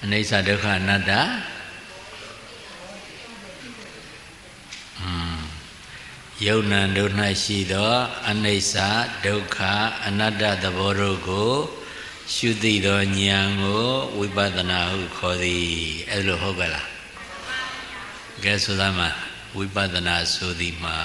Anicca dukkha anatta Yaunanတို့၌ရှိသောအနိစ္စဒုက္ခအနတ္တသဘောတို့ကိုရှုသိသောဉာဏ်ကိုဝိပဿနာဟုခေါ်သည်အဲ့လိုဟုတ်ကလားကဲဆိုသားမှာဝိပဿနာဆိုသည်မှာ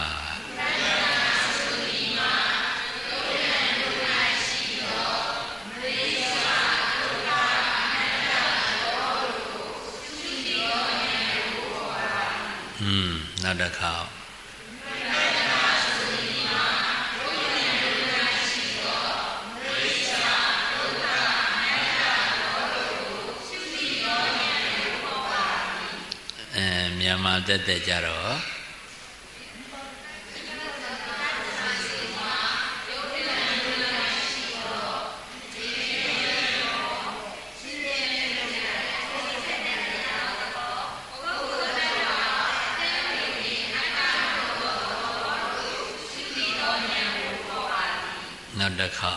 နောက်တစ်ခါမြန်မာတက်တက်ကြတော့နောက်တစ်ခါ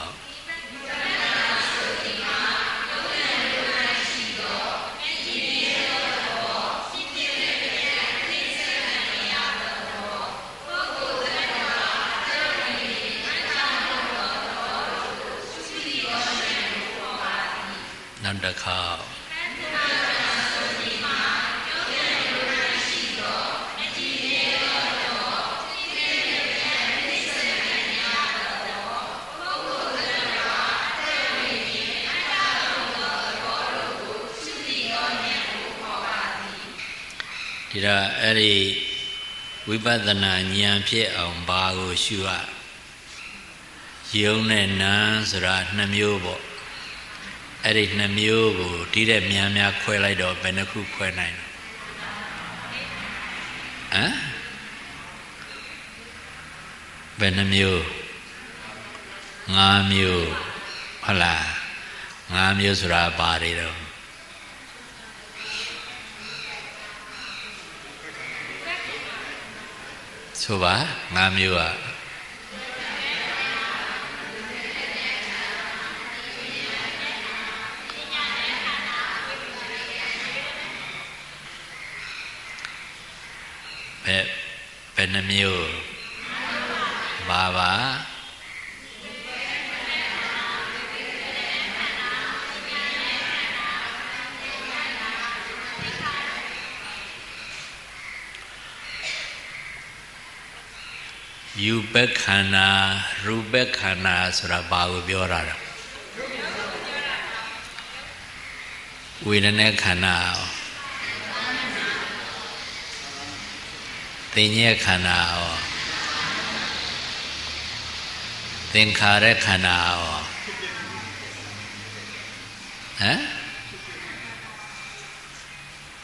နောက်တစ်ခါဒီတော့အဲ့ဒီဝိပဿနာဉာဏ်ဖြစ်အောင်ဘာကိုရှုရယုံနဲ့နာဆိုတာနှစ်မျိုးပေါ့အဲ့ဒီနှစ်မျိုးကိုဒီတဲ့များများခွဲလိုက်တော့ဘယ်နှခုခွဲနိုင်လဲဘယ်နှမျိုး၅မျိုးဟုတ်လား၅မျိုးဆိုတာဘာတွေတော့ဆိုပါ၅မျိုးอ่ะဘယ်နှမျိုးဘာပါယူပက္ခဏာရူပက္ခဏာဆိုတာဘာကိုပြောတာလဲဝေဒနာခန္ဓာသင်ညေခန္ဓာရောသင်္ခါရခန္ဓာရော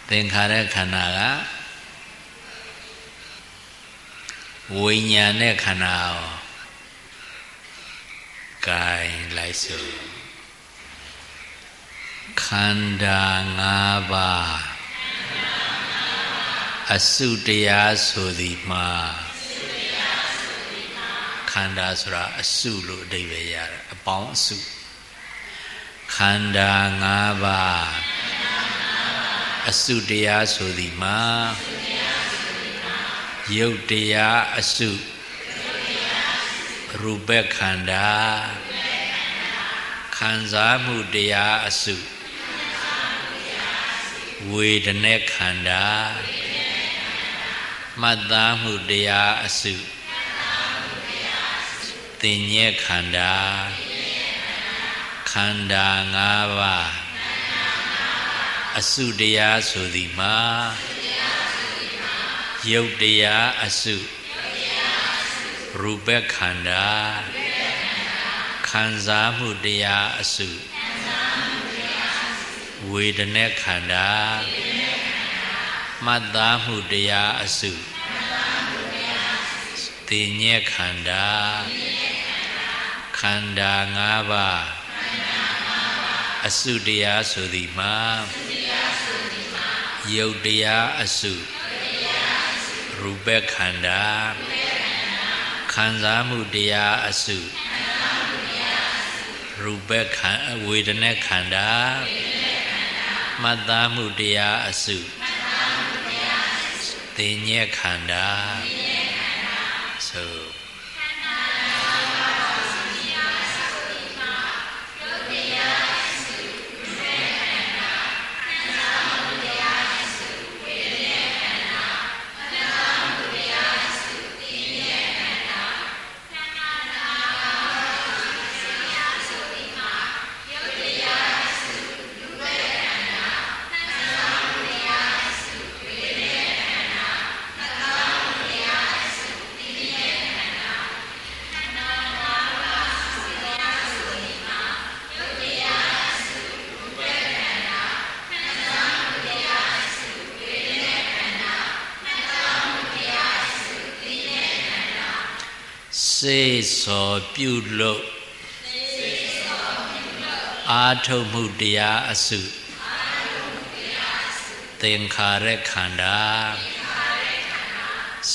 သင်္ခါရခန္ဓာကဝိညာဉ်နဲ့ခန္ဓာရောဂိုင်းလိုက်စို့ခန္ဓာ၅ပါးအစုတရားဆိုသည်မှာခန္ဓာဆိုတာအစုလို့အဓိပ္ပာယ်ရတယ်အပေါင်းအစုခန္ဓာ၅ပါးအစုတရားဆိုသည်မှာယုတ်တရားအစုရူပခန္ဓာခံစားမှုတရားအစုဝေဒနာခန္ဓာမှတ်သားမှုတရားအစုသင်ညေခန္ဓာခန္ဓာ၅ပါးအစုတရားဆိုသည်မှာယုတ်တရားအစုရူပခန္ဓာခံစားမှုတရားအစုဝေဒနာခန္ဓာမှတ်သားမှုတရားအစုသင်ညေခန္ဓာခန္ဓာ၅ပါးအစုတရားဆိုသည်မှာယုတ်တရားအစုရူပခန္ဓာခံစားမှုတရားအစုရူပခန္ဓာဝေဒနာခန္ဓာ မှတ်သားမှုတရားအစုသိဉ္ဇဉ်ခန္ဓာဆိုစေစောပြုလို့အာထုမှုတရားအစုသင်္ခါရခန္ဓာ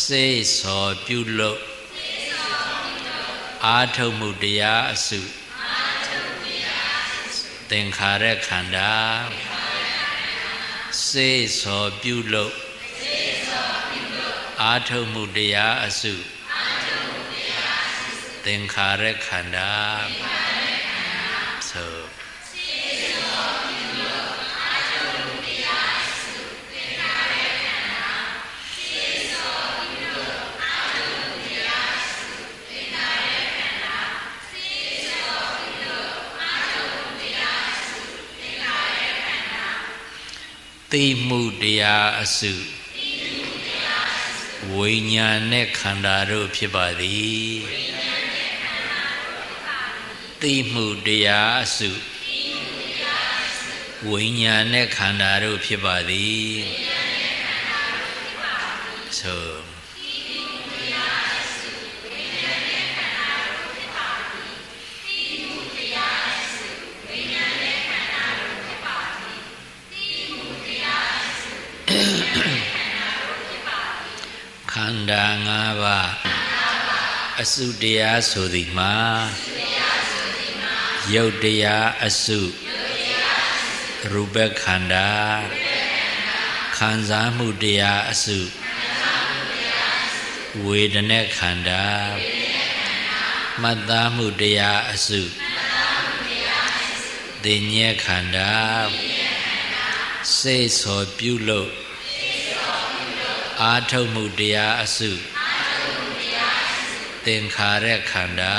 စေစောပြုလို့အာထုမှုတရားအစုသင်္ခါရခန္ဓာစေစောပြုလို့အာထုမှုတရားအစုသင်္ခါရခန္ဓာဆိုသိမှုတရားအစုဝိညာဉ်နဲ့ခန္ဓာတို့ဖြစ်ပါသည်သိမှုတရားအစုဝိညာဉ်နဲ့ခန္ဓာတို့ဖြစ်ပါသည်ဆိုခန္ဓာ၅ပါးအစုတရားဆိုသည်မှာယုတ်တရားအစုရူပခန္ဓာခံစားမှုတရားအစုဝေဒနာခန္ဓာမှတ်သားမှုတရားအစုသိဉ္ဇဉ်ခန္ဓာစေစောပြုလို့အာထုမှုတရားအစုသင်္ခါရခန္ဓာ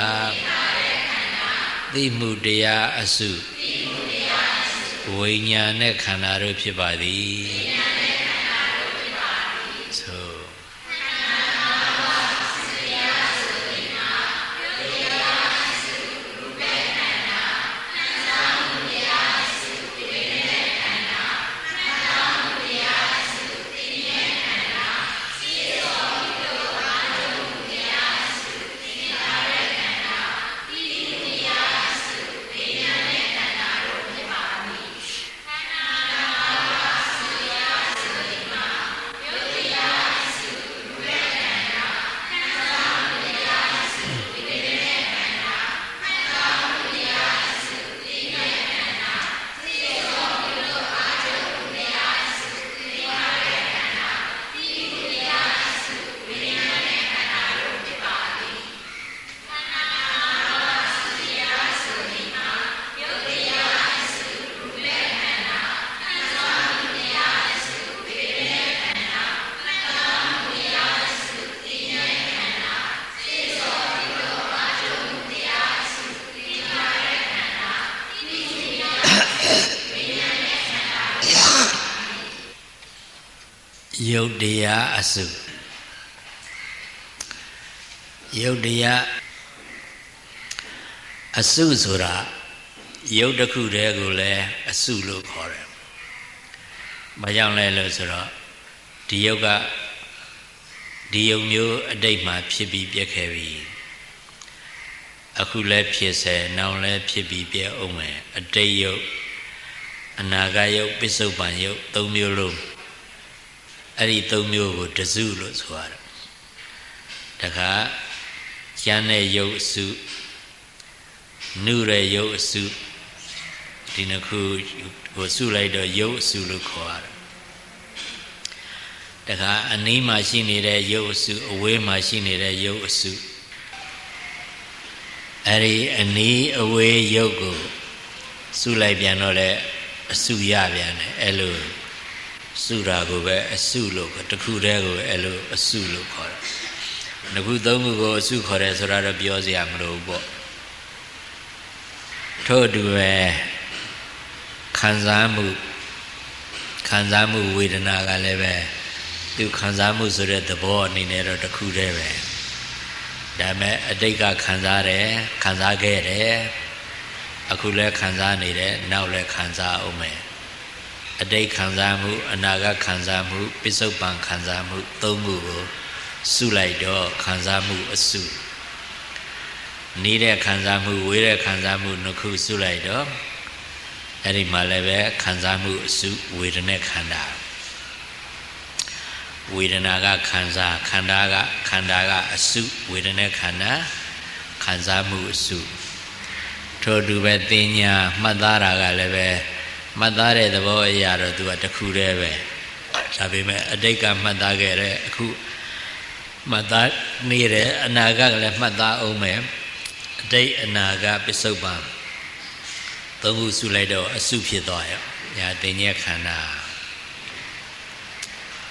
သိမှုတရားအစုဝိညာဉ်နဲ့ခန္ဓာတို့ဖြစ်ပါသည်ဆိုယုတ်တရားအစုယုတ်တရားအစုဆိုတာယုတ်တစ်ခုတည်းကိုလည်းအစုလို့ခေါ်တယ်။ဘာကြောင့်လဲလို့ဆိုတော့ဒီယုတ်ကဒီယုတ်မျိုးအတိတ်မှာဖြစ်ပြီးပြက်ခဲ့ပြီ။အခုလည်းဖြစ်စေနောက်လည်းဖြစ်ပြီးပြက်အောင်မယ်အတိတ်ယုတ်အနာဂတ်ယုတ်ပစ္စုပန်ယုတ်၃မျိုးလုံးအဲ့ဒီ၃မျိုးကိုတစုလို့ဆိုရတယ်။တခါကျမ်းတဲ့ယုတ်အစုနုတဲ့ယုတ်အစုဒီ ဒီနှစ်ခုကိုစုလိုက်တော့ရုပ်အစုလို့ခေါ်ရတယ်တခါအနီးမှာရှိနေတဲ့ရုပ်အစုအဝေးမှာရှိနေတဲ့ရုပ်အစုအဲ့ဒီအနီးအဝေးရုပ်ကိုစုလိုက်ပြန်တော့လေအစုရပြန်တယ်အဲ့လိုစုတာကိုပဲအစုလို့တခုတည်းကိုအဲ့လိုအစုလို့ခေါ်တယ်နှစ်ခုသုံးခုကိုအစုခေါ်တယ်ဆိုတာတော့ပြောစရာမလိုဘူးပေါ့ထို့အတူပဲခံစားမှုဝေဒနာကလည်းပဲသူခံစားမှုဆိုတဲ့သဘောအနေနဲ့တော့တစ်ခုတည်းပဲဒါပေမဲ့အတိတ်ကခံစားခဲ့တယ်အခုလည်းခံစားနေတယ်နောက်လည်းခံစားအောင်မယ်အတိတ်ခံစားမှုအနာဂတ်ခံစားမှုပစ္စုပန်ခံစားမှုသုံးခုကိုစုလိုက်တော့ခံစားမှုအစုနေတဲ့ခံစားမှုဝေးတဲ့ခံစားမှုနှစ်ခုစုလိုက်တော့အဲ့ဒီမှာလည်းပဲခံစားမှုအစုဝေဒနာခန္ဓာဝေဒနာကခံစားခန္ဓာကအစုဝေဒနာခန္ဓာခံစားမှုအစုထို့တူပဲသိညာမှတ်သားတာကလည်းပဲမှတ်သားတဲ့သဘောအရာတော့သူကတစ်ခုတည်းပဲဒါပေမဲ့အတိတ်ကမှတ်သားခဲ့တဲ့အခုမှတ်သားနေတဲ့အနာဂတ်ကလည်းမှတ်သားအောင်မယ်အတိတ်အနာဂတ်ပစ္စုပန်သုံးခုစုလိုက်တော့အစုဖြစ်သွားရောညာသိညာခန္ဓာ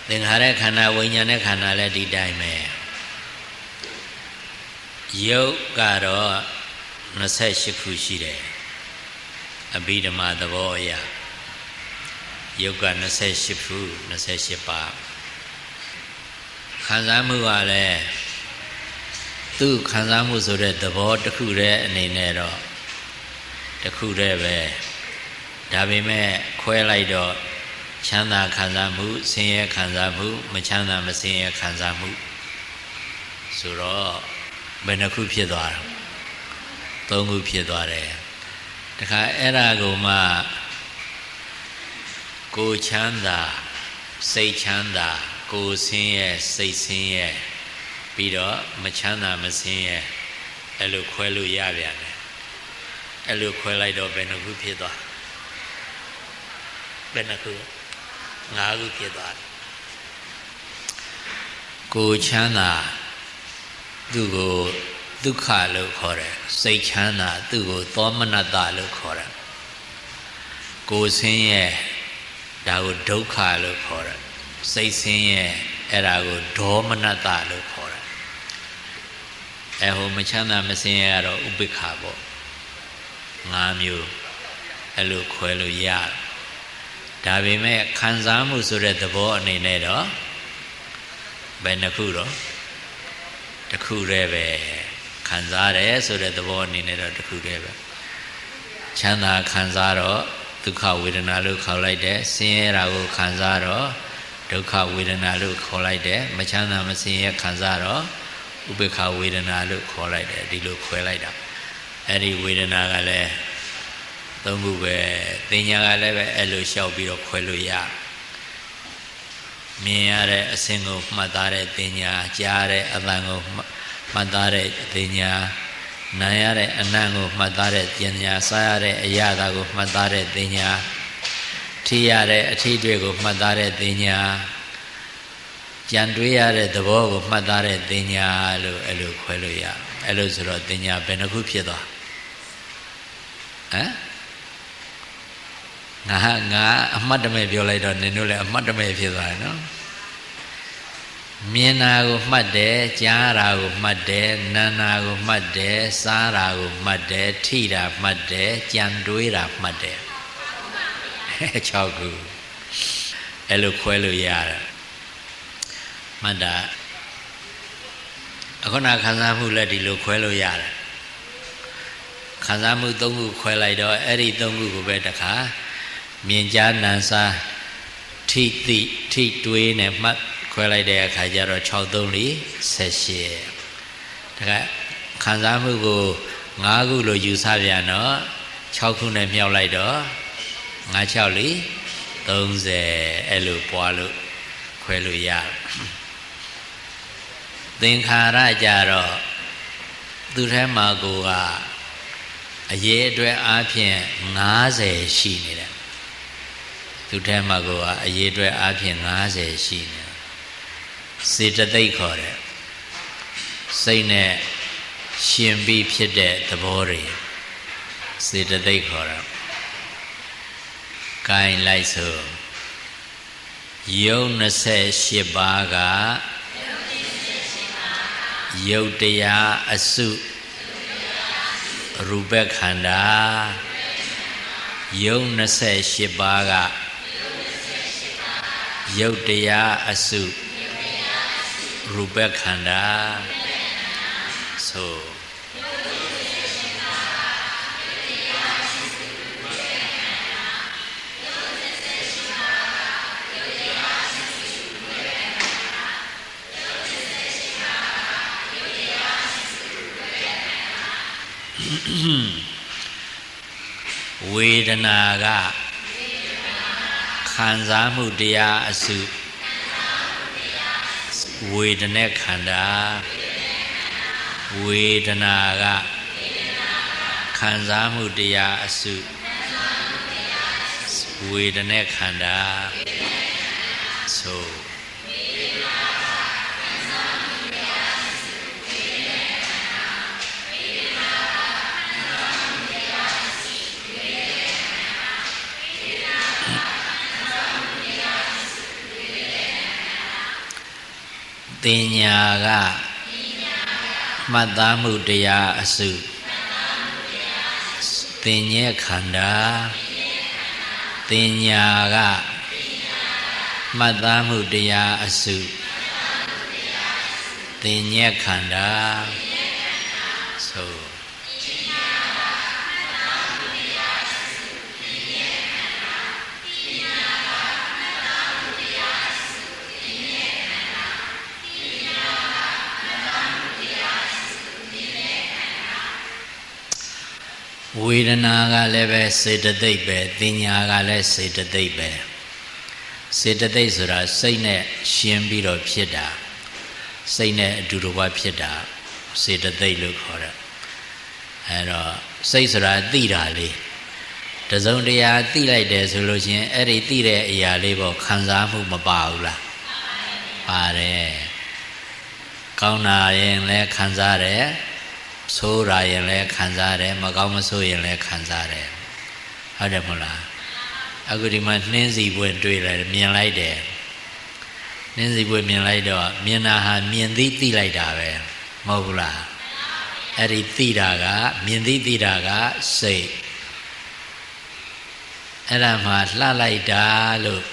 သင်္ခါရခန္ဓာဝိညာဉ်နဲ့ခန္ဓာလည်းဒီတိုင်းပဲယုတ်ကတော့28ခုရှိတယ်အဘိဓမ္မာသဘောအရယုတ်က28ခု28ပါးခံစားမှုကလည်းသူ့ခံစားမှုဆိုတဲ့သဘောတစ်ခုတည်းအနေနဲ့တော့တစ်ခုတည်းပဲဒါပေမဲ့ခွဲလိုက်တော့ချမ်းသာခံစားမှုဆင်းရဲခံစားမှုမချမ်းသာမဆင်းရဲခံစားမှုဆိုတော့ဘယ်နှခုဖြစ်သွားတာသုံးခုဖြစ်သွားတယ်တခါအဲ့ဒါကိုမှကိုချမ်းသာစိတ်ချမ်းသာကိုဆင်းရဲစိတ်ဆင်းရဲပြီးတော့မချမ်းသာမဆင်းရဲအဲ့လိုခွဲလို့ရပြန်တယ်အဲ့လိုခွဲလိုက်တော့ဘယ်နှခုဖြစ်သွားဘယ်နှခု၅ခုဖြစ်သွားတယ်ကိုချမ်းသာသူ့ကိုဒုက္ခလို့ခေါ်တယ်စိတ်ချမ်းသာသူ့ကိုသောမနတလို့ခေါ်တယ်ကိုဆင်းရဲဒါကိုဒုက္ခလို့ခေါ်တယ်စိတ်ဆင်းရဲအဲ့ဒါကိုဒေါမနတလို့ခေါ်တယ်အဲဟိုမချမ်းသာမဆင်းရဲကတော့ဥပိ္ပခာပေါ့၅မျိုးအဲ့လိုခွဲလို့ရတယ်ဒါပေမဲ့ခံစားမှုဆိုတဲ့သဘောအနေနဲ့တော့ဘယ်နှခုတော့တစ်ခုတည်းပဲခံစားတယ်ဆိုတဲ့သဘောအနေနဲ့တော့တစ်ခုတည်းပဲချမ်းသာခံစားတော့ဒုက္ခဝေဒနာလို့ခေါ်လိုက်တယ်ဆင်းရဲတာကိုခံစားတော့ဒုက္ခဝေဒနာလို့ခေါ်လိုက်တယ်မချမ်းသာမဆင်းရဲခံစားတော့ဥပေက္ခဝေဒနာလို့ခေါ်လိုက်တယ်ဒီလိုခွဲလိုက်တာအဲ့ဒီဝေဒနာကလည်းသုံးခုပဲသင်ညာကလည်းပဲအဲ့လိုလျှောက်ပြီးတော့ခွဲလို့ရမြင်ရတဲ့အစင်ကိုမှတ်သားတဲ့သင်ညာကြားရတဲ့အသံကိုမှတ်သားတဲ့သင်ညာနားရတဲ့အနံ့ကိုမှတ်သားတဲ့သင်ညာစားရတဲ့အရာသာကိုမှတ်သားတဲ့သင်ညာထိရတဲ့အထိတွေကိုမှတ်သားတဲ့သင်ညာကြံတွေးရတဲ့သဘောကိုမှတ်သားတဲ့သင်ညာလို့အဲ့လိုခွဲလို့ရအဲ့လိုဆိုတော့သင်ညာဘယ်နှခုဖြစ်သွားဟမ်ငါအမှတ်တမဲ့ပြောလိုက်တော့နင်တို့လည်းအမှတ်တမဲ့ဖြစ်သွားတယ်နော်မြင်တာကိုမှတ်တယ်ကြားတာကိုမှတ်တယ်နားတာကိုမှတ်တယ်စားတာကိုမှတ်တယ်ထိတာမှတ်တယ်ကြံတွေးတာမှတ်တယ်6ခုအဲ့လိုခွဲလို့ရတယ်မှတ်တာအခုနခံစားမှုလည်းဒီလိုခွဲလို့ရတယ်ခံစားမှု3ခုခွဲလိုက်တော့အဲ့ဒီ3ခုကိုပဲတခါမြင်ကြားနားစားထိသိထိတွေးနဲ့မှတ်ခွဲလိုက်တဲ့အခါကျတော့6 3 4 18တခါခံစားမှုကို5ခုလို့ယူဆပြန်တော့6ခုနဲ့မြောက်လိုက်တော့5 6 30အဲ့လိုပွားလို့ခွဲလို့ရသင်္ခါရကြတော့သူထဲမှာကိုက အရေးအတွက်အားဖြင့်90ရှိနေတယ်သူထဲမှာကအရေးအတွက်အားဖြင့်90ရှိနေတယ်စေတသိက်ခေါ်တယ်စိတ်နဲ့ရှင်ပြီးဖြစ်တဲ့သဘောတွေစေတသိက်ခေါ်တာကိုင်းလိုက်ဆိုယုတ်28ပါးကယုတ်တရားအစုရူပခန္ဓာယုတ်28ပါးကယုတ်တရားအစုရူပခန္ဓာဆိုဝေဒနာကခံစားမှုတရားအစုဝေဒနာခန္ဓာဝေဒနာကခံစားမှုတရားအစုဝေဒနာခန္ဓာဆိုတင်ညာကမှတ်သားမှုတရားအစုတင်ညက်ခန္ဓာတင်ညာကမှတ်သားမှုတရားအစုတင်ညက်ခန္ဓာဆိုဝေဒနာကလည်းပဲစေတသိက်ပဲတင်ညာကလည်းစေတသိက်ပဲစေတသိက်ဆိုတာစိတ်နဲ့ရှင်းပြီးတော့ဖြစ်တာစိတ်နဲ့အတူတကွဖြစ်တာစေတသိက်လို့ခေါ်တယ်အဲတော့စိတ်ဆိုတာသိတာလေးတစုံတရာသိလိုက်တယ်ဆိုလို့ချင်းအဲ့ဒီသိတဲ့အရာလေးပေါ့ခံစားမှုမပါဘူးလားပါတယ်ကောင်းတာရင်လည်းခံစားတယ်ဆိုးတာရင်လည်းခံစားတယ်မကောင်းမဆိုးရင်လည်းခံစားတယ်ဟုတ်တယ်မဟုတ်လားအခုဒီမှာနှင်းစီပွင့်တွေ့လိုက်မြင်လိုက်တယ်နှင်းစီပွင့်မြင်လိုက်တော့မြင်တာဟာမြင်သိသိလိုက်တာပဲမဟုတ်ဘူးလားအဲ့ဒီသိတာကမြင်သိသိတာကစိတ်အဲ့ဒါမှလှလိုက်တာလို့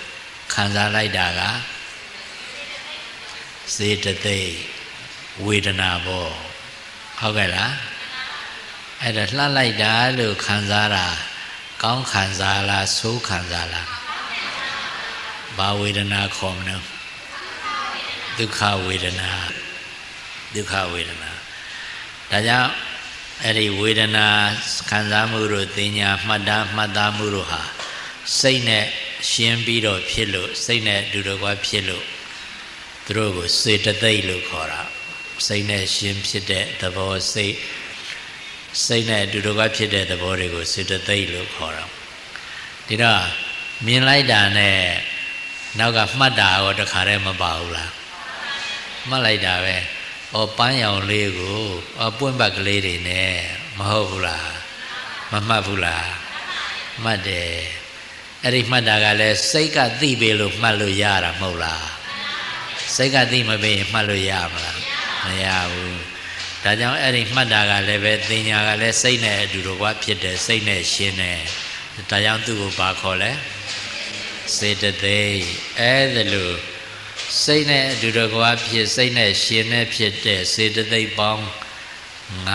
ခံစားလိုက်တာကစေတသိက်ဝေဒနာပေါ့ဟုတ်ကဲ့လားအဲ့ဒါလှလိုက်တာလို့ခံစားတာကောင်းခံစားလားဆိုးခံစားလားဘာဝေဒနာခေါ်မလဲဒုက္ခဝေဒနာဒုက္ခဝေဒနာဒါကြောင့်အဲ့ဒီဝေဒနာခံစားမှုတို့သိညာမှတ်သားမှုတို့ဟာစိတ်နဲ့ရှင်းပြီးတော့ဖြစ်လို့စိတ်နဲ့အတူတကွဖြစ်လို့သူတို့ကိုစေတသိက်လို့ခေါ်တာစိတ်နဲ့ရှင်းဖြစ်တဲ့သဘောစိတ်နဲ့အတူတကွဖြစ်တဲ့သဘောတွေကိုစေတသိက်လို့ခေါ်တာဒီတော့မြင်လိုက်တာနဲ့နောက်ကမှတ်တာရောတခါတည်းမပါဘူးလားမှတ်လိုက်တာပဲပန်းရောင်လေးကိုပွင့်ပတ်ကလေးတွေနဲ့မဟုတ်ဘူးလားမမှတ်ဘူးလားမှတ်တယ်အဲ့ဒီမှတ်တာကလည်းစိတ်ကသိပြီလို့မှတ်လို့ရတာမဟုတ်လားစိတ်ကသိမပြီမှတ်လို့ရမလားမရဘူးဒါကြောင့်အဲ့ဒီမှတ်တာကလည်းပဲသင်ညာကလည်းစိတ်နဲ့အတူတကွဖြစ်တယ်စိတ်နဲ့ရှင်းတယ်ဒါကြောင့်သူ့ကိုဘာခေါ်လဲစေတသိက်အဲ့ဒါလို့စိတ်နဲ့အတူတကွဖြစ်စိတ်နဲ့ရှင်းနဲ့ဖြစ်တဲ့စေတသိက်ပေါင်း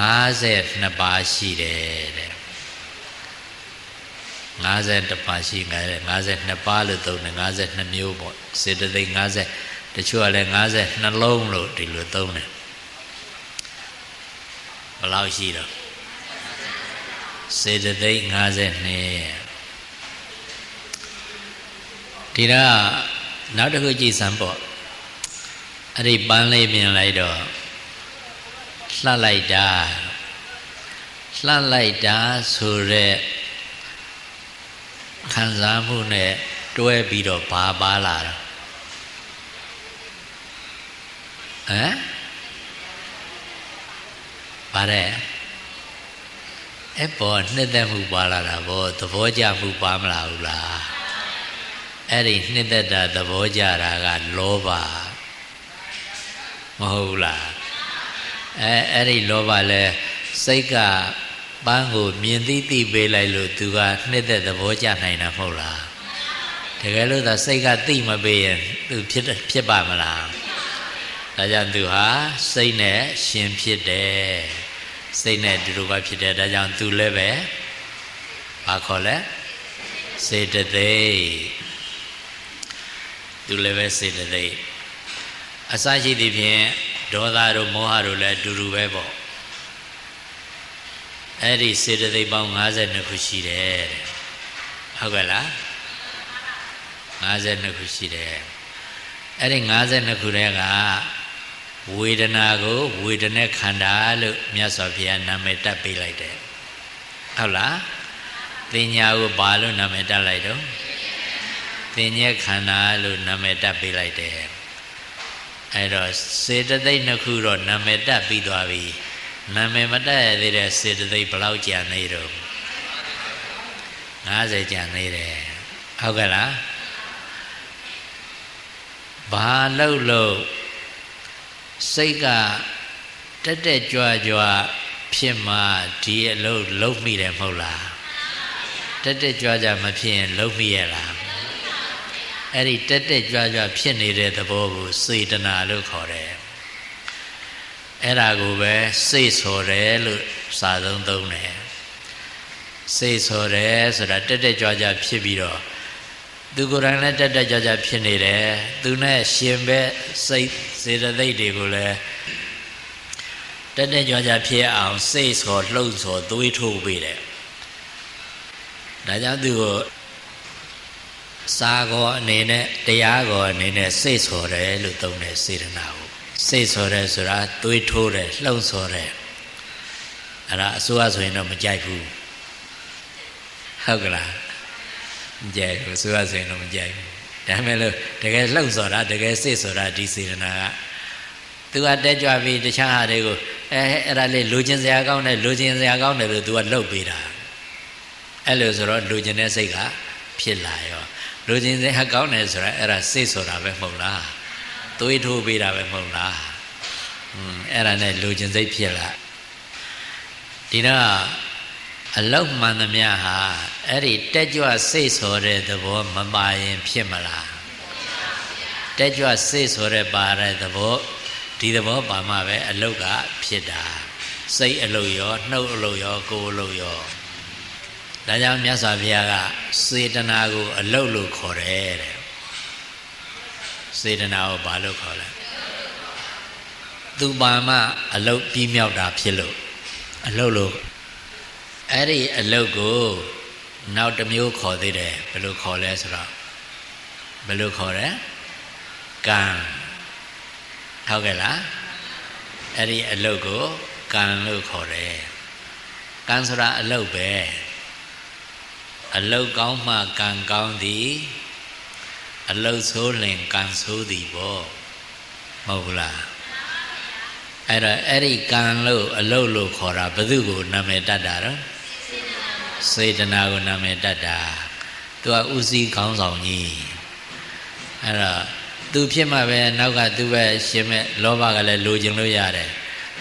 52ပါးရှိတယ်တဲ့52ပါးရှိတယ်52ပါးလို့သုံးတယ်52မျိုးပေါ့စေတသိက်50တချို့ကလည်း52လုံးလို့ဒီလိုသုံးတယ်ဘယ်လောက်ရှိတော့စေတသိက်52ဒီတော့နောက်တစ်ခုကြည့်စမ်းပေါ့အဲ့ဒီပန်းလေးမြင်လိုက်တော့လှလိုက်တာ လှမ်းလိုက်တာဆိုတဲ့ခံစားမှုနဲ့တွဲပြီးတော့ဘာပါလာတာပါတဲ့အပေါ်နှစ်သက်မှုပါလာတာဗောသဘောကျမှုပါမလာဘူးလားအဲ့ဒီနှစ်သက်တာသဘောကျတာကလောဘမဟုတ်လားအဲ့ဒီလောဘလဲစိတ်ကပန်းကိုမြင်သိပေးလိုက်လို့သူကနှစ်သက်သဘောကျနိုင်တာမဟုတ်လားတကယ်လို့သာစိတ်ကသိမပေးရင်သူဖြစ်ပါမလားဒါကြောင့်သူဟာစိတ်နဲ့ရှင်ဖြစ်တယ်စိတ်နဲ့ဒီလိုပါဖြစ်တယ်ဒါကြောင့်သူလည်းပဲဘာခေါ်လဲစေတသိက်သူလည်းပဲစေတသိက်အစရှိသည်ဖြင့်ဒေါသတို့မောဟတို့လည်းအတူတူပဲပေါ့အဲ့ဒီစေတသိက်ပေါင်း52ခုရှိတယ်ဟုတ်ကဲ့လား52ခုရှိတယ်အဲ့ဒီ52ခုတည်းကဝေဒနာကိုဝေဒနာခန္ဓာလို့မြတ်စွာဘုရားနာမည်တပ်ပေးလိုက်တယ်ဟုတ်လားသင်ညာကိုဘာလို့နာမည်တပ်လိုက်တော့သင်ညက်ခန္ဓာလို့နာမည်တပ်ပေးလိုက်တယ်အဲ့တော့စေတသိက်နှစ်ခုတော့နာမည်တပ်ပြီးသွားပြီနာမည်မတက်ရသေးတဲ့စေတသိက်ဘယ်လောက်ကျန်နေတော့50ကျန်နေတယ်ဟုတ်ကဲ့လားဘာလို့စိတ်ကတက်ကြွဖြစ်မှဒီအလုပ်လုံးမိတယ်မဟုတ်လားတက်ကြွမဖြစ်ရင်လုံးမိရလားအဲ့ဒီတက်ကြွဖြစ်နေတဲ့သဘောကိုစေတနာလို့ခေါ်တယ်အဲ့ဒါကိုပဲစိတ်ဆိုတယ်လို့စာသုံးတယ်စိတ်ဆိုတယ်ဆိုတာတက်ကြွဖြစ်ပြီးတော့သူကိုယ်တိုင်လည်းတက်ကြွဖြစ်နေတယ်သူနဲ့ရှင်ပဲစိတ်စေတသိက်တွေကိုလည်းတက်ကြွဖြစ်အောင်စိတ်ဆိုလှုပ်ဆိုသွေးထိုးပေးတယ်ဒါကြောင့်သူကိုစာကောအနေနဲ့တရားကောအနေနဲ့စိတ်ဆိုတယ်လို့သုံးတယ်စေတနာကိုစိတ်ဆိုတယ်ဆိုတာသွေးထိုးတယ်လှုပ်ဆိုတယ်အဲ့ဒါအစိုးရဆိုရင်တော့မကြိုက်ဘူးဟုတ်ကလားမကြိုက်ဘူးဆိုရဆိုရင်တော့မကြိုက်ဘူးဒါပေမဲ့လို့တကယ်လှုပ်ဆိုတာတကယ်စိတ်ဆိုတာဒီစေတနာကသူကတက်ကြွပြီးတခြားဟာတွေကိုအဲ့ဒါလေးလိုချင်စရာကောင်းတယ်လိုချင်စရာကောင်းတယ်လို့သူကလှုပ်ပေးတာအဲ့လိုဆိုတော့လိုချင်တဲ့စိတ်ကဖြစ်လာရောလိုချင်စရာကောင်းတယ်ဆိုတာအဲ့ဒါစိတ်ဆိုတာပဲမဟုတ်လားသွေးထိုးပေးတာပဲမဟုတ်လားအဲ့ဒါနဲ့လိုချင်စိတ်ဖြစ်လာဒီတော့အလောက်မှန်သမျှဟာအဲ့ဒီတက်ကြွစိတ်ဆိုတဲ့သဘောမပါရင်ဖြစ်မလားတက်ကြွစိတ်ဆိုတဲ့ပါတဲ့သဘောဒီသဘောပါမှပဲအလောက်ကဖြစ်တာစိတ်အလုပ်ရောနှုတ်အလုပ်ရောကိုယ်အလုပ်ရောဒါကြောင့်မြတ်စွာဘုရားကစေတနာကိုအလုပ်လို့ခေါ်တယ်တဲ့စေတနာကိုဘာလို့ခေါ်လဲသူပါမှအလုပ်ပြီးမြောက်တာဖြစ်လို့အလုပ်လို့အဲ့ဒီအလုပ်ကိုနောက်တစ်မျိုးခေါ်သေးတယ်ဘယ်လိုခေါ်လဲဆိုတော့ဘယ်လိုခေါ်လဲကံဟုတ်ကဲ့လားအဲ့ဒီအလုပ်ကိုကံလို့ခေါ်တယ်ကံဆိုတာအလုပ်ပဲအလုပ်ကောင်းမှကံကောင်းသည်အလုပ်ဆိုးလင်ကံဆိုးသည်ပေါ့မဟုတ်လားအဲ့တော့အဲ့ဒီကံလို့အလုပ်လို့ခေါ်တာဘယ်သူကိုနာမည်တတ်တာတော့စေတနာကိုနာမည်တတ်တာသူကဥစည်းခေါင်းဆောင်ကြီးအဲ့တော့သူဖြစ်မှပဲနောက်ကသူပဲရှင်မဲ့လောဘကလည်းလိုချင်လို့ရတယ်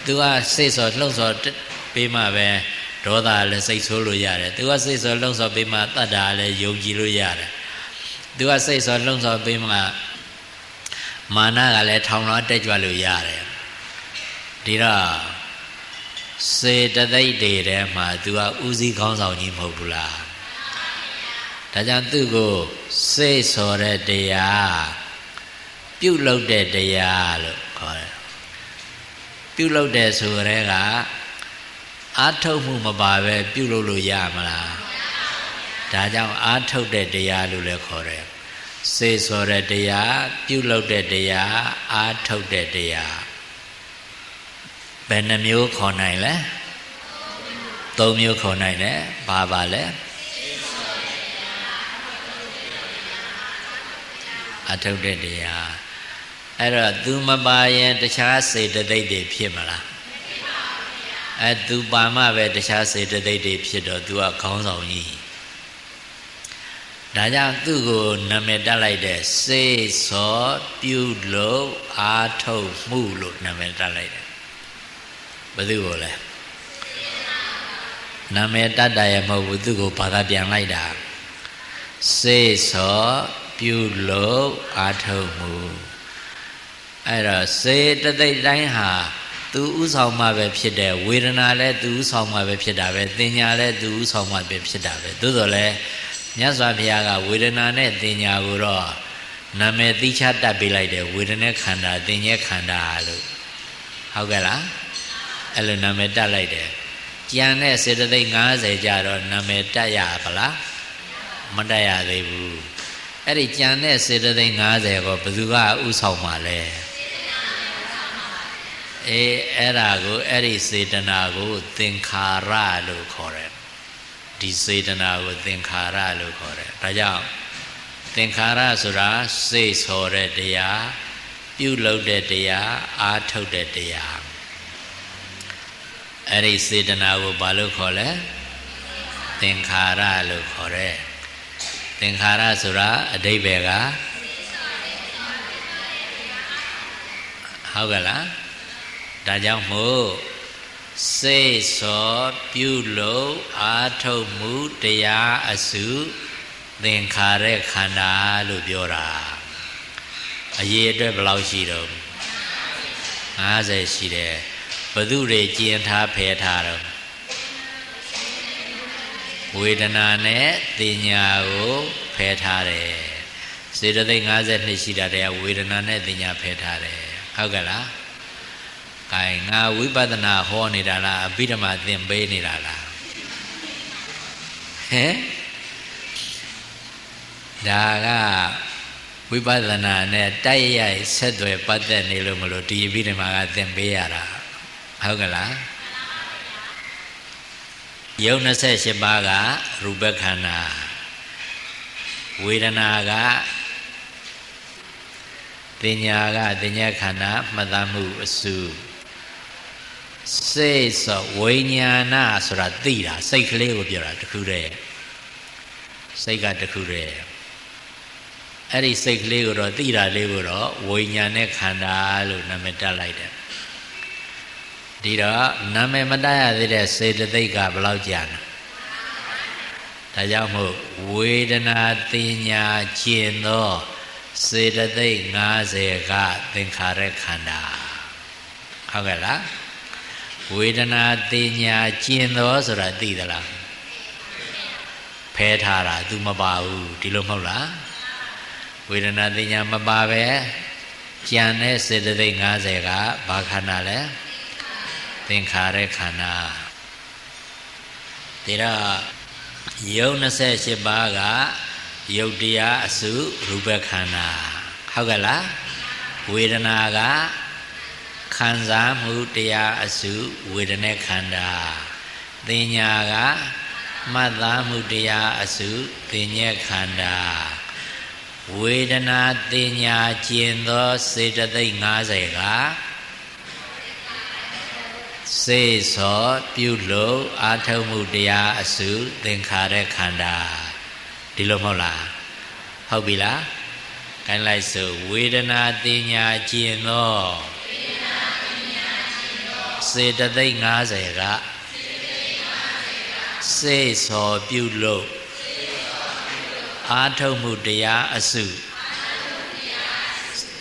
သူကစိတ်စောလှုပ်စောပေးမှပဲဒေါသလည်းစိတ်ဆိုးလို့ရတယ်သူကစိတ်စောလှုပ်စောပေးမှတတ်တာလည်းယုံကြည်လို့ရတယ်သူကစိတ်စောလှုပ်စောပေးမှမာနကလည်းထောင်လွှားတက်ကြွလို့ရတယ်ဒီတော့စေတသိက်တွေထဲမှာသူကဥစည်းခေါင်းဆောင်ကြီးမဟုတ်ဘူးလားဒါကြောင့်သူ့ကိုစိတ်စောတဲ့တရားပြုလုပ်တဲ့တရားလို့ခေါ်တယ်ပြုလုပ်တဲ့ဆိုတဲ့ကအာထုတ်မှုမပါပဲပြုလုပ်လို့ရမလားဒါကြောင့်အာထုတ်တဲ့တရားလို့လည်းခေါ်တယ်စေစောတဲ့တရားပြုလုပ်တဲ့တရားအာထုတ်တဲ့တရားဘယ်နှမျိုးခေါ်နိုင်လဲ သုံးမျိုးခေါ်နိုင်တယ်ဘာပါလဲအထုတ်တဲ့တရားအဲ့တော့သူမပါရင်တခြားစေတသိက်တွေဖြစ်မလားသူပါမှပဲတခြားစေတသိက်တွေဖြစ်တော့သူကခေါင်းဆောင်ကြီးဒါကြောင့်သူ့ကိုနာမည်တက်လိုက်တဲ့စေစောပြုလို့အာထုတ်မှုလို့နာမည်တက်လိုက်တယ်ဘယ်သူကိုလဲနာမည်တတ်တယ်မဟုတ်ဘူးသူ့ကိုဘာသာပြန်လိုက်တာစေစောပြုလို့အာထုတ်မှုအဲ့တော့စေတသိက်တိုင်းဟာသူဥဆောင်မှပဲဖြစ်တယ်ဝေဒနာလည်းသူဥဆောင်မှပဲဖြစ်တာပဲသင်ညာလည်းသူဥဆောင်မှပဲဖြစ်တာပဲသို့တော်လည်းမြတ်စွာဘုရားကဝေဒနာနဲ့သင်ညာကိုတော့နာမည်သိချတတ်ပေးလိုက်တယ်ဝေဒနာခန္ဓာသင်ညာခန္ဓာလို့ဟုတ်ကဲ့လားအဲ့လိုနာမည်တတ်လိုက်တယ်ကြံတဲ့စေတသိက်50ကြတော့နာမည်တတ်ရပါလားမတတ်ရသေးဘူးအဲ့ဒီကြံတဲ့စေတသိက်50ကိုဘယ်သူကဥဆောင်မှာလဲအဲ့ဒါကိုအဲ့ဒီစေတနာကိုသင်္ခါရလို့ခေါ်တယ်ဒီစေတနာကိုသင်္ခါရလို့ခေါ်တယ်ဒါကြောင့်သင်္ခါရဆိုတာစိတ်ဆော်တဲ့တရားပြုလုပ်တဲ့တရားအာထုတ်တဲ့တရားအဲ့ဒီစေတနာကိုဘာလို့ခေါ်လဲသင်္ခါရလို့ခေါ်တယ်သင်္ခါရဆိုတာအဓိပ္ပာယ်ကဟုတ်ကဲ့လားဒါကြောင့်မို့စိတ်စောပြုလို့အာထုတ်မှုတရားအစုသင်္ခါရခန္ဓာလို့ပြောတာအရေးအတွက်ဘယ်လောက်ရှိတော့50ရှိတယ်ဘယ်သူတွေကျင်ထားဖယ်ထားတော့ဝေဒနာနဲ့တင်ညာကိုဖယ်ထားတယ်စေတသိက်52ရှိတာတည်းဝေဒနာနဲ့တင်ညာဖယ်ထားတယ်ဟုတ်ကဲ့လားကဲငါဝိပဿနာဟောနေတာလားအဘိဓမ္မာသင်ပေးနေတာလားဟဲ့ဒါကဝိပဿနာနဲ့တိုက်ရိုက်ဆက်သွယ်ပတ်သက်နေလို့မလို့ဒီအဘိဓမ္မာကသင်ပေးရတာဟုတ်ကဲ့လားယုံ28ပါးကရူပခန္ဓာဝေဒနာကတင်ညာကတင်ညာခန္ဓာမှတ်သားမှုအစုစိတ်ဆိုဝိညာဏဆိုတာသိတာစိတ်ကလေးကိုပြောတာတခုတည်းစိတ်ကတခုတည်းအဲ့ဒီစိတ်ကလေးကိုတော့သိတာလေးကိုတော့ဝိညာဉ်နဲ့ခန္ဓာလို့နာမည်တက်လိုက်တယ်ဒီတော့နာမည်မတက်ရသေးတဲ့စေတသိက်ကဘယ်လောက်ကြာလဲဒါကြောင့်မို့ဝေဒနာတင်ညာကျင်သောစေတသိက်50ကသင်္ခါရခန္ဓာဟုတ်ကဲ့လားဝေဒနာတင်ညာကျင်သောဆိုတာသိသလားဖဲထားတာ तू မပါဘူးဒီလိုမဟုတ်လားဝေဒနာတင်ညာမပါပဲကြံတဲ့စေတသိက်50ကဘာခန္ဓာလဲသင်္ခါရခန္ဓာဒါယုံ28ပါးကယုတ်တရားအစုရူပခန္ဓာဟုတ်ကဲ့လားဝေဒနာကခံစားမှုတရားအစုဝေဒနာခန္ဓာသင်ညာကမှတ်သားမှုတရားအစုသင်ညက်ခန္ဓာဝေဒနာသင်ညာကျင်သောစေတသိက်50ကစေသောပြုလို့အာထုတ်မှုတရားအစုသင်္ခါရခန္ဓာဒီလိုမဟုတ်လားဟုတ်ပြီလားခိုင်းလိုက်စို့ဝေဒနာတင်ညာကျင်သောစေတသိက်50ကစေသောပြုလို့အာထုတ်မှုတရားအစု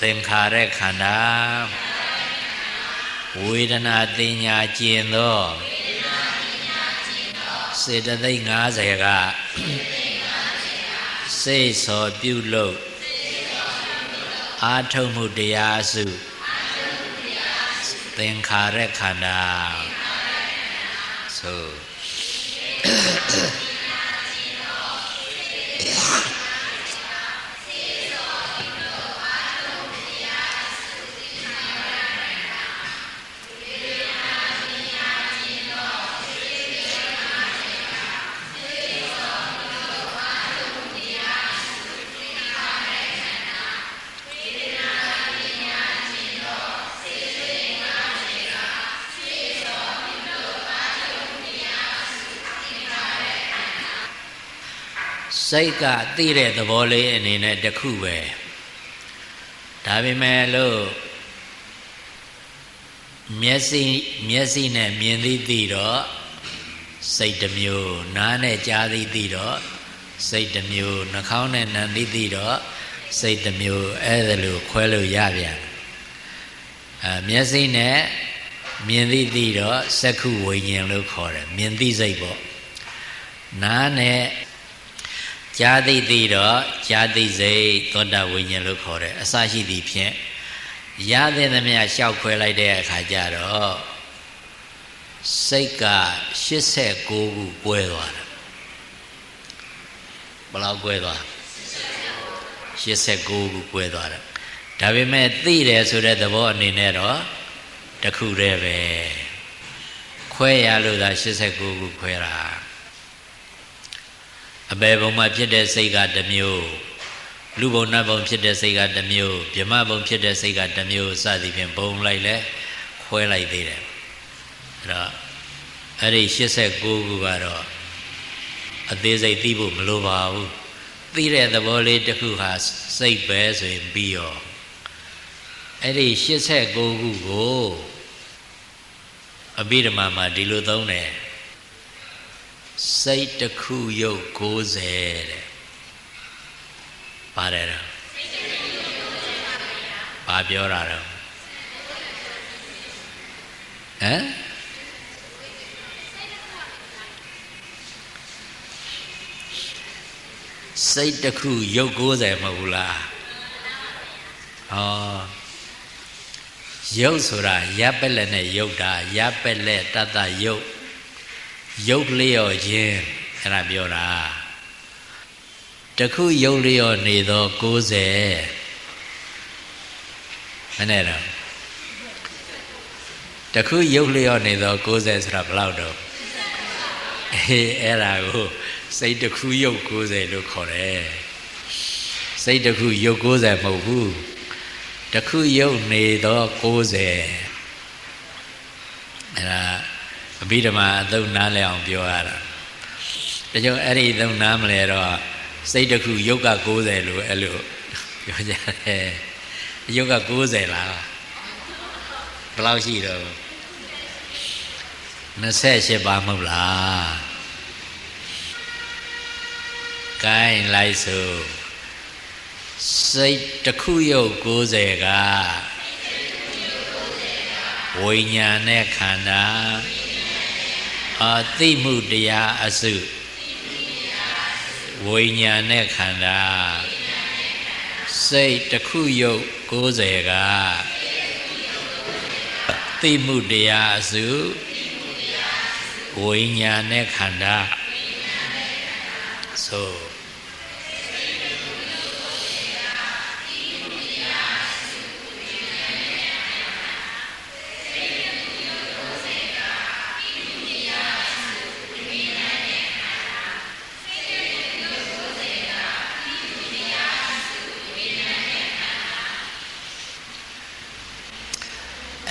သင်္ခါရခန္ဓာဝေဒနာတင်ညာကျင်သောစေတသိက်50ကစေသောပြုလို့အာထုတ်မှုတရားစုသင်္ခါရခန္ဓာဆို စိတ်ကသိတဲ့သဘောလေးအနေနဲ့တစ်ခုပဲဒါပေမဲ့လို့မျက်စိနဲ့မြင်သိတော့စိတ်တစ်မျိုးနားနဲ့ကြားသိတော့စိတ်တစ်မျိုးနှာခေါင်းနဲ့နံသိတော့စိတ်တစ်မျိုးအဲ့ဒါလိုခွဲလို့ရပြန်မျက်စိနဲ့မြင်သိတော့စက္ခုဝိညာဉ်လို့ခေါ်တယ်မြင်သိစိတ်ပေါ့နားနဲ့ကြားသိတော့ကြားသိစိတ်သောတာဝိညာဉ်လို့ခေါ်တယ်အစရှိသည်ဖြင့်ရတဲ့သမျှရှောက်ခွဲလိုက်တဲ့အခါကျတော့စိတ်က89ခုကွဲသွားတယ်ဘယ်လောက်ကွဲသွား89ခုကွဲသွားတယ်ဒါပေမဲ့သိတယ်ဆိုတဲ့သဘောအနေနဲ့တော့တစ်ခုတည်းပဲခွဲရလို့သာ89ခုခွဲတာအပေဘုံမှာဖြစ်တဲ့စိတ်ကတစ်မျိုးလူဘုံနတ်ဘုံဖြစ်တဲ့စိတ်ကတစ်မျိုးဗြဟ္မဘုံဖြစ်တဲ့စိတ်ကတစ်မျိုးစသည်ဖြင့်ဘုံလိုက်လဲခွဲလိုက်သေးတယ်အဲ့တော့အဲ့ဒီ89ခုကတော့အသေးစိတ်သိဖို့မလိုပါဘူးသိတဲ့သဘောလေးတစ်ခုဟာစိတ်ပဲဆိုရင်ပြီးရောအဲ့ဒီ89ခုကိုအဘိဓမ္မာမှာဒီလိုသုံးတယ်စိတ်တစ်ခုရုပ်90တဲ့ပါတယ်တော့ဘာပြောတာတော့ဟမ်စိတ်တစ်ခုရုပ်90မဟုတ်ဘူးလားဟောရုပ်ဆိုတာရပ်ပက်လက်နဲ့ရုပ်တာရပ်ပက်လက်တတရုပ်ရုပ်လျော့ခြင်းအဲ့ဒါပြောတာတခုရုပ်လျော့နေသော90မနဲ့တော့တခုရုပ်လျော့နေသော90ဆိုတာဘယ်လောက်တော့အဲ့ဒါကိုစိတ်တခုရုပ်90လို့ခေါ်တယ်စိတ်တခုရုပ်90မဟုတ်ဘူးတခုရုပ်နေသော90အဲ့ဒါအဘိဓမ္မာအသုံးနားလည်အောင်ပြောရတာတချို့အဲ့ဒီသုံးနားမလဲတော့စိတ်တခုရုပ်က90လို့အဲ့လိုပြောကြတယ်ရုပ်က90လားဘယ်လောက်ရှိတော့28ပါမဟုတ်လားကိုင်းလိုက်စို့စိတ်တခုရုပ်90ကဝိညာဉ်နဲ့ခန္ဓာအသိမှုတရားအစုဝိညာဉ်နဲ့ခန္ဓာစိတ်တခုရုပ်90ကသိမှုတရားအစုဝိညာဉ်နဲ့ခန္ဓာဆို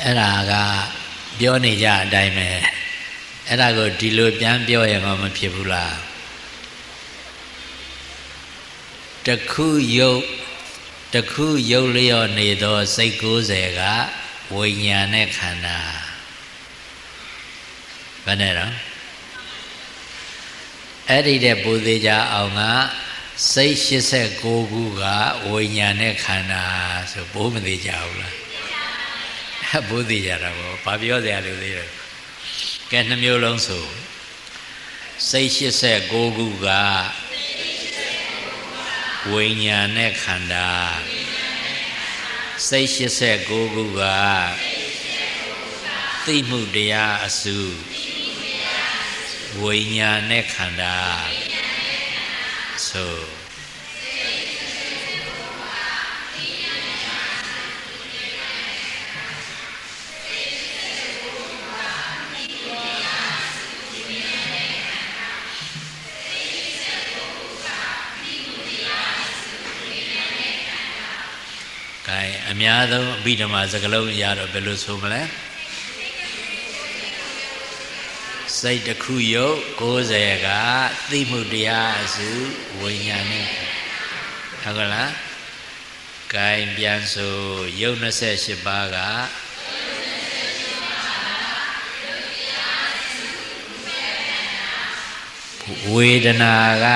အဲ့ဒါကပြောနေကြအတိုင်းပဲအဲ့ဒါကိုဒီလိုပြန်ပြောရင်တော့မဖြစ်ဘူးလားတခုရုပ်လျော့နေသောစိတ်90ကဝိညာဉ်နဲ့ခန္ဓာဘယ်နဲ့တော့အဲ့ဒီတဲ့ပူသေးကြအောင်ကစိတ်89ခုကဝိညာဉ်နဲ့ခန္ဓာဆိုဘိုးမသေးကြဘူးလားဘိုးသေးကြတာပေါ့ဘာပြောစရာလို့သေးတယ်ကဲနှမျိုးလုံးဆိုစိတ်89ခုကဝိညာဉ်နဲ့ခန္ဓာစိတ်89ခုကသိမှုတရားအစုဝိညာဉ်နဲ့ခန္ဓာဆိုအများဆုံးအဘိဓမ္မာစကားလုံးရတော့ဘယ်လိုဆိုမလဲ စိတ်တစ်ခုယုတ်90ကသိမှုတရားအစုဝိညာဉ်နဲ့ဟုတ်ကလားဂိုင်းပြန်ဆိုယုတ်28ပါးကဝေဒနာက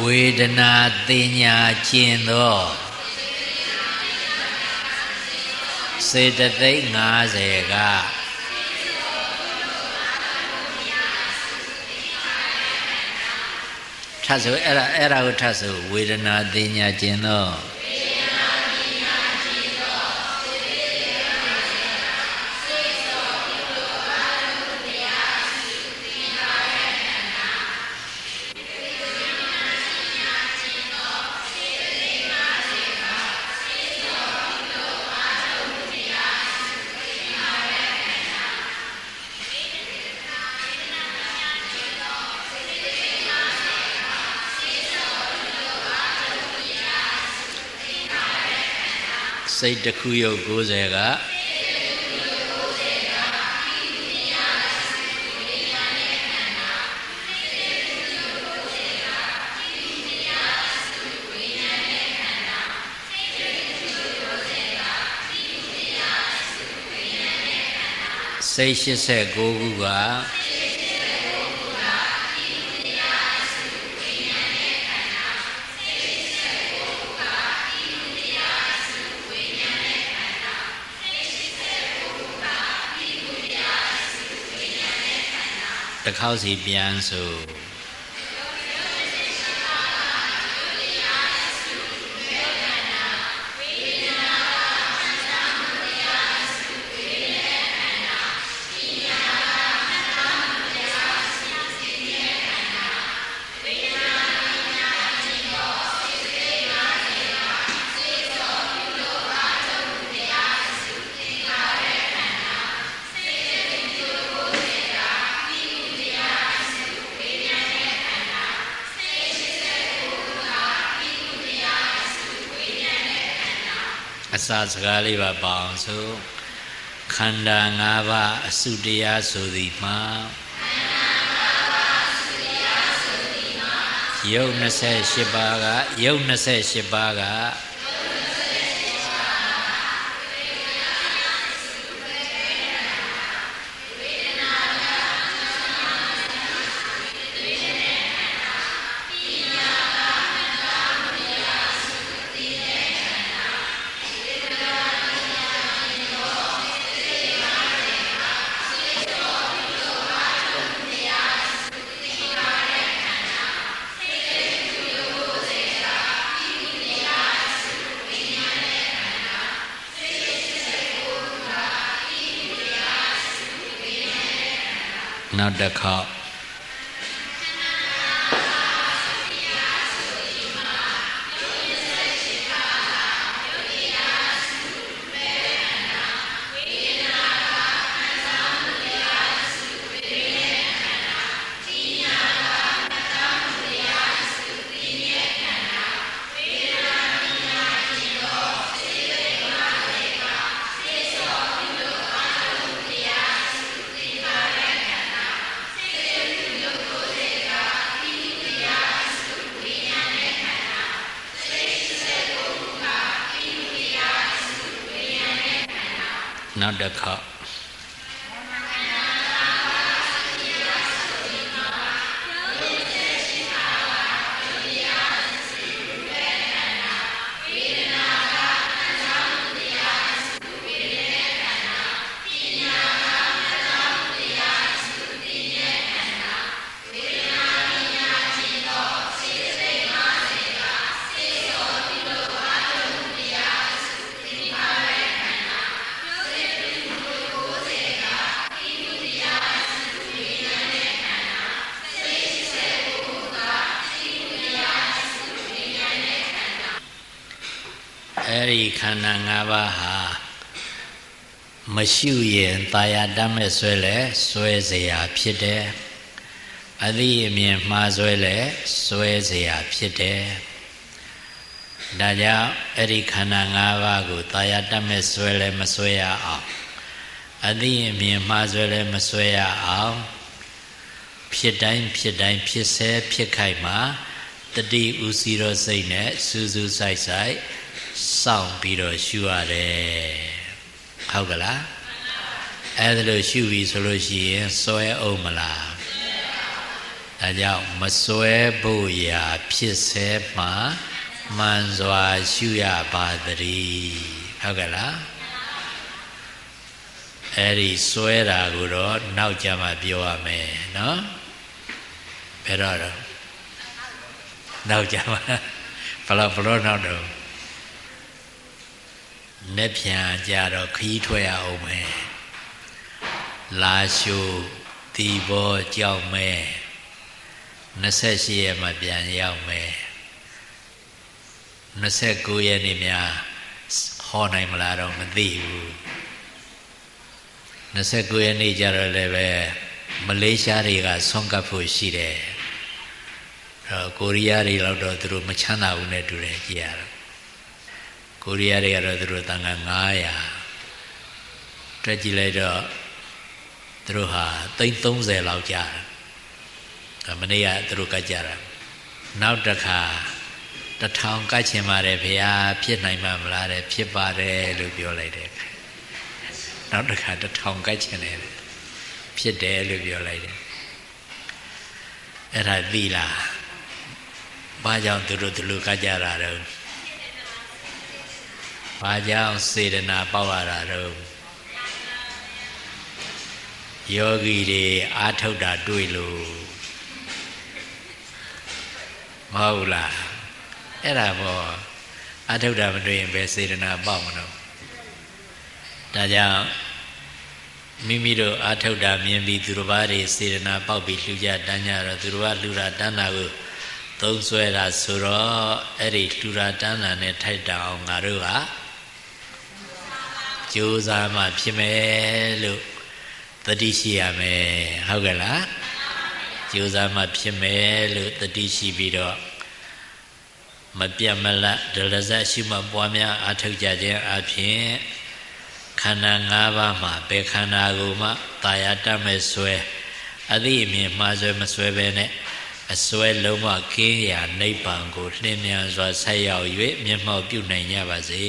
ဝေဒနာသိညာကျင်သောစေတသိက်50ကထပ်ဆိုအဲ့ဒါကိုထပ်ဆိုဝေဒနာသိညာကျင်သောစိတ်တစ်ခုယုတ်90ကစိတ်89ခုကတစ်ခေါက်စီပြန်ဆိုအစစကားလေးပါပါအောင်ဆိုခန္ဓာ5ပါးအစုတရားဆိုသည်မှာယုတ်28ပါးကယုတ်28ပါးကနောက်တစ်ခေါက်နောက်တစ်ခေါက်အဲ့ဒီခန္ဓာ5ပါးဟာမရှုရင်ตายတတ်မဲ့ဆွဲလဲဆွဲเสียဖြစ်တယ် အသိအမြင်မှားဆွဲလဲဆွဲเสียဖြစ်တယ်ဒါကြောင့်အဲ့ဒီခန္ဓာ၅ပါးကိုတာယာတတ်မဲ့ဆွဲလဲမဆွဲရအောင်အသိအမြင်မှားဆွဲလဲမဆွဲရအောင်ဖြစ်တိုင်းဖြစ်တိုင်းဖြစ်ဆဲဖြစ်ခိုက်မှာတတိဥစီရောစိတ်နဲ့စူးစူးဆိုင်ဆိုင်စောင့်ပြီးတော့ရှုရတယ်ဟုတ်ကလားအဲ့ဒါလို့ရှုပြီဆိုလို့ရှိရင်စွဲအောင်မလားဒါကြောင့်မစွဲဖို့ရာဖြစ်ဆဲမှာမှန်စွာရှုရပါသတည်းဟုတ်ကလားအဲ့ဒီစွဲတာကိုတော့နောက်ကြမှာပြောရမယ်နော်ဘယ်တော့နောက်ကြမှာဘလို့နောက်တော့လက်ပြန်ကြတော့ခီးထွက်ရအောင်မယ်လာရှုတီဘောကြောက်မယ်28ရက်မှပြန်ရောက်မယ်29ရက်နေ့များဟောနိုင်မလားတော့မသိဘူး29ရက်နေ့ကျတော့လည်းပဲမလေးရှားတွေကဆွန့်ကပ်ဖို့ရှိတယ်ကိုရီးယားတွေတော့သူတို့မချမ်းသာဘူးနဲ့တူတယ်ကြည်ရတော့ကိုရီးယားတွေကတော့သူတို့တန်ခါ900တက်ကြည့်လိုက်တော့သူတို့ဟာ30လောက်ကြာတယ်မနေ့ကသူတို့ကကြတာနောက်တစ်ခါ1000ကတ်ချင်ပါတယ်ဗျာဖြစ်နိုင်မှာမလားတဲ့ဖြစ်ပါတယ်လို့ပြောလိုက်တယ်နောက်တစ်ခါ1000ကတ်ချင်တယ်ဖြစ်တယ်လို့ပြောလိုက်တယ်အဲ့ဒါသိလားဘာကြောင့်သူတို့ဒီလိုကကြတာတော့ဘာကြောင့်စေတနာပေါက်ရတာတော့ယောဂီတွေအာထုတ်တာတွေ့လို့မဟုတ်လားအဲ့ဒါပေါ့အာထုတ်တာမတွေ့ရင်ဘယ်စေတနာပေါက်မလို့ဒါကြောင့်မိမိတို့အာထုတ်တာမြင်ပြီးသူတစ်ပါးတွေစေတနာပေါက်ပြီးလှူကြတန်းကြတော့သူတစ်ပါးလှူတာတန်းတာကိုသုံးဆွဲတာဆိုတော့အဲ့ဒီလှူတာတန်းတာနဲ့ထိုက်တအောင်ငါတို့ကကြိုးစားမှဖြစ်မယ်လို့တတိရှိရမယ်ဟုတ်ကဲ့လားကြိုးစားမှဖြစ်မယ်လို့တတိရှိပြီးတော့မပြတ်မလတ်ဒလဇတ်ရှိမှပွားများအားထုတ်ကြခြင်းအပြင်ခန္ဓာ၅ပါးမှာဘယ်ခန္ဓာကိုမှတာယာတတ်မဲ့ဆွဲအသိအမြင်မှားဆွဲမဆွဲပဲနဲ့အစွဲလုံးဝကင်းရာနိဗ္ဗာန်ကိုလင်းမြန်စွာဆက်ရောက်၍မျက်မှောက်ပြုနိုင်ကြပါစေ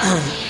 သ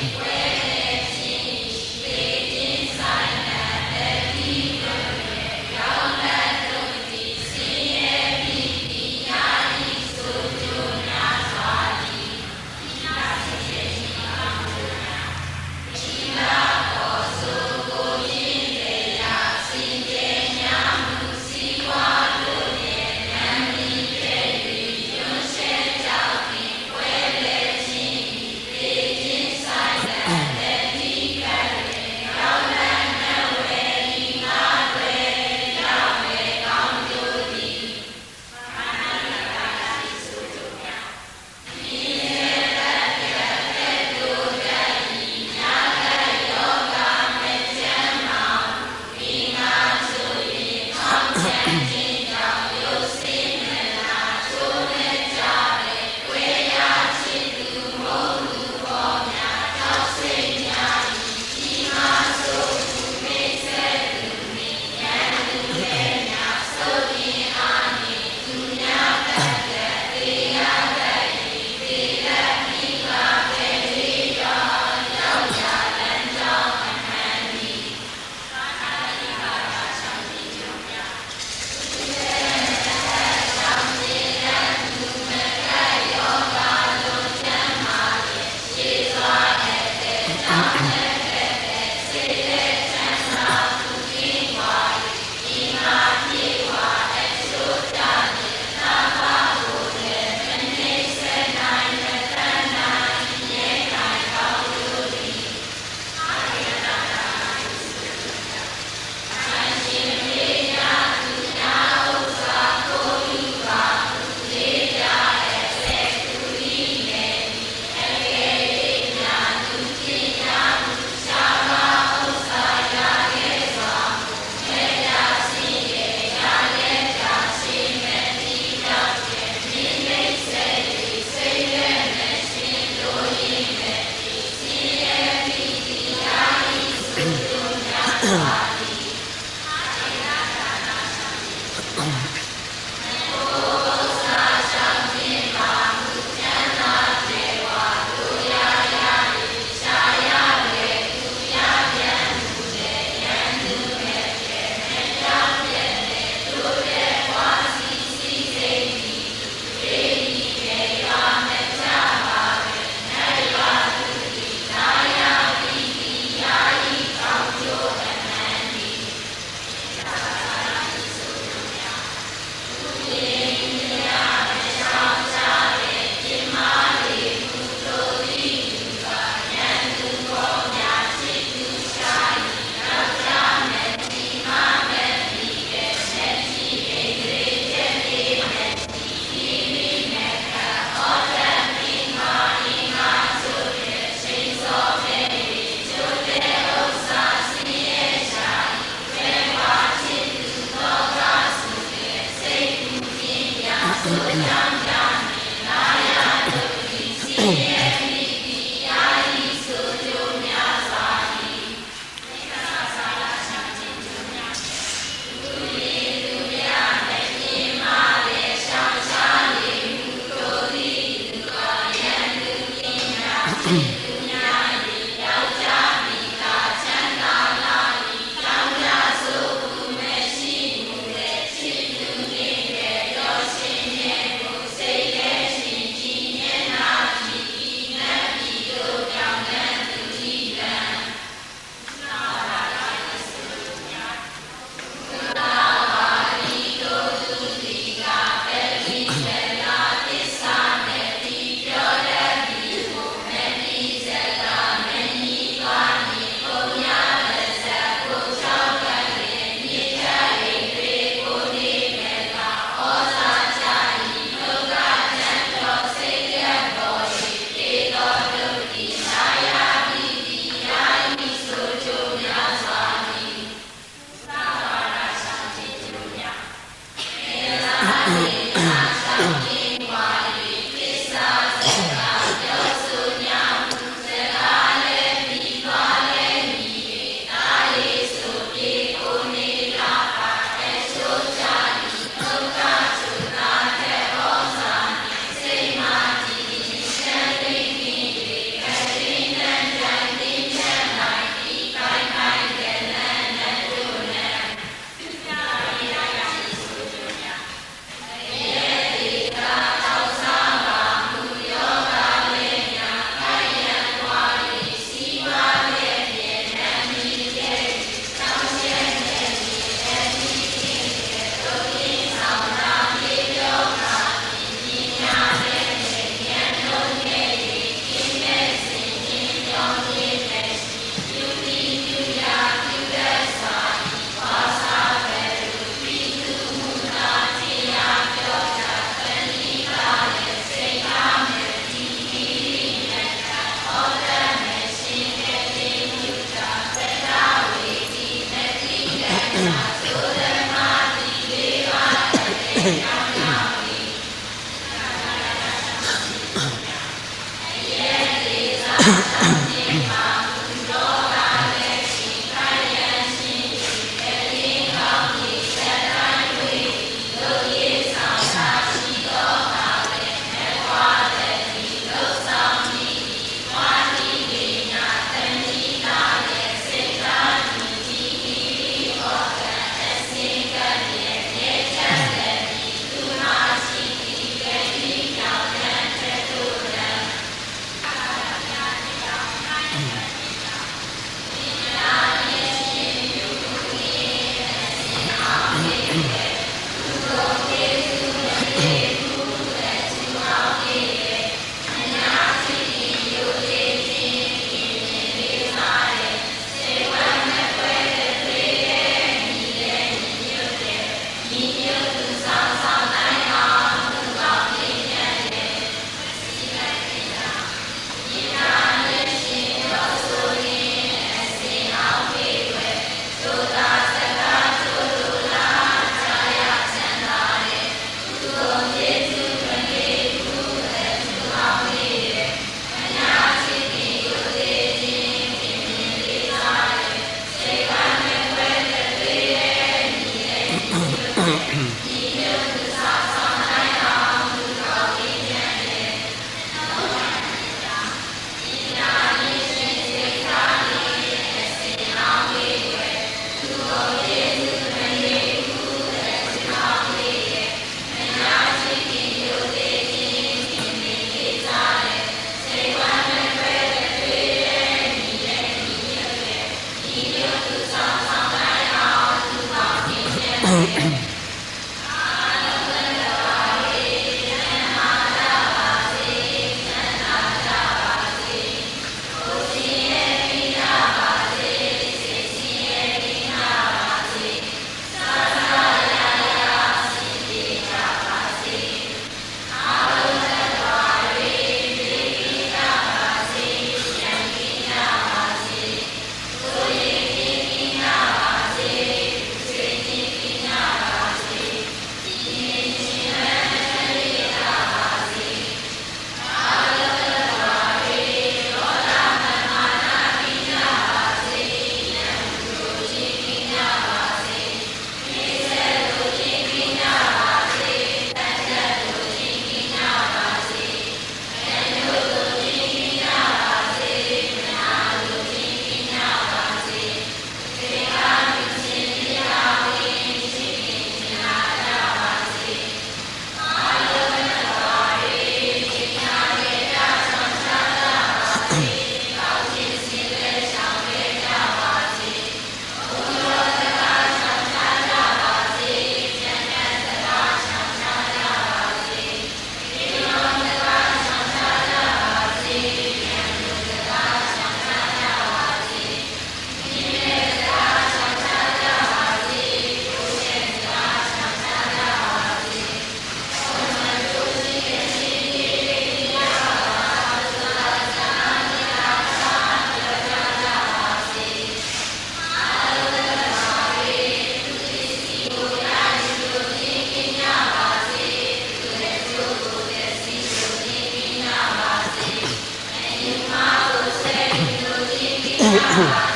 Ooh.